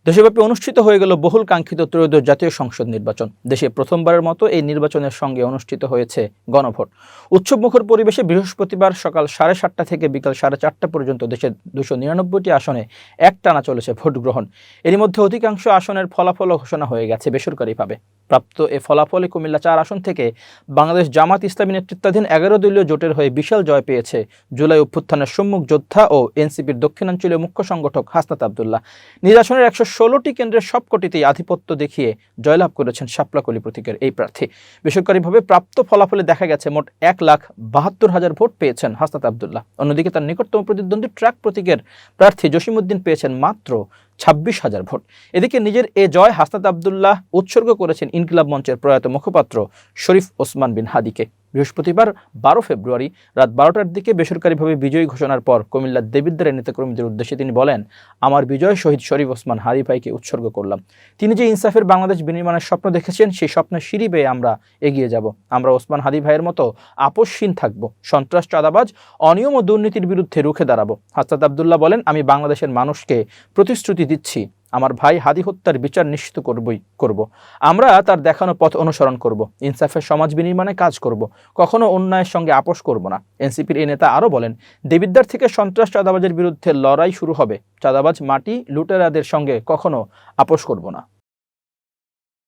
দেশব্যাপী অনুষ্ঠিত হয়ে গেল বহুল কাঙ্ক্ষিত ত্রয়োদশ জাতীয় সংসদ নির্বাচন। দেশে প্রথমবারের মতো এই নির্বাচনের সঙ্গে অনুষ্ঠিত হয়েছে গণভোট। উৎসবমুখর পরিবেশে বৃহস্পতিবার সকাল 7:30 থেকে বিকাল 4:30 পর্যন্ত দেশের 299টি আসনে একটানা চলেছে ভোট গ্রহণ। এরই মধ্যে অধিকাংশ আসনের ফলাফলও ঘোষণা হয়ে গেছে বেসরকারিভাবে। প্রাপ্ত এ ফলাফলে কুমিল্লা 4 আসন থেকে বাংলাদেশ জামাত ইসলামী নেতৃত্বাধীন 11 দলীয় জোটের হয়ে বিশাল জয় পেয়েছে জুলাই অভ্যুত্থানের সম্মুখ যোদ্ধা ও এনসিপির দক্ষিণাঞ্চলীয় মুখ্য সংগঠক হাসনাত আবদুল্লাহ। নিজ আসনের 116টি কেন্দ্রের সবকটিতেই আধিপত্য দেখিয়ে জয়লাভ করেছেন শাপলাকলি প্রতীকের এই প্রার্থী। বেসরকারিভাবে প্রাপ্ত ফলাফলে দেখা গেছে মোট 1,72,000 ভোট পেয়েছেন হাসনাত আবদুল্লাহ। অন্যদিকে তার নিকটতম প্রতিদ্বন্দ্বী ট্রাক প্রতীকের প্রার্থী জসিমউদ্দিন পেয়েছেন মাত্র 26,000 ভোট। এদিকে নিজের এ জয় হাসনাত আবদুল্লাহ উৎসর্গ করেছেন ইনকিলাব মঞ্চের প্রয়াত মুখপাত্র শরীফ ওসমান বিন হাদিকে। বৃহস্পতিবার 12 ফেব্রুয়ারি রাত 12টার দিকে বেসরকারিভাবে বিজয়ী ঘোষণার পর কুমিল্লার দেবিদ্বারের নেতাকর্মীদের উদ্দেশ্যে তিনি বলেন, আমার বিজয় শহীদ শরীফ ওসমান হাদি ভাইকে উৎসর্গ করলাম। তিনি যে ইনসাফের বাংলাদেশ বিনির্মাণের স্বপ্ন দেখেছেন, সেই স্বপ্নের সিঁড়ি বেয়ে আমরা এগিয়ে যাব। আমরা ওসমান হাদি ভাইয়ের মতো আপোষহীন থাকব, সন্ত্রাস, চাঁদাবাজ, অনিয়ম ও দুর্নীতির বিরুদ্ধে রুখে দাঁড়াবো। হাসনাত আবদুল্লাহ বলেন, আমি বাংলাদেশের মানুষকে প্রতিশ্রুতি দিচ্ছি, আমার ভাই হাদি হত্যার বিচার নিশ্চিত করব। আমরা তার দেখানো পথ অনুসরণ করব, ইনসাফের সমাজ বিনির্মাণে কাজ করব, কখনো অন্যায়ের সঙ্গে আপোষ করব না। এনসিপির এই নেতা আরও বলেন, দেবিদ্বার থেকে সন্ত্রাস, চাঁদাবাজের বিরুদ্ধে লড়াই শুরু হবে। চাঁদাবাজ, মাটি লুটেরাদের সঙ্গে কখনো আপোষ করব না।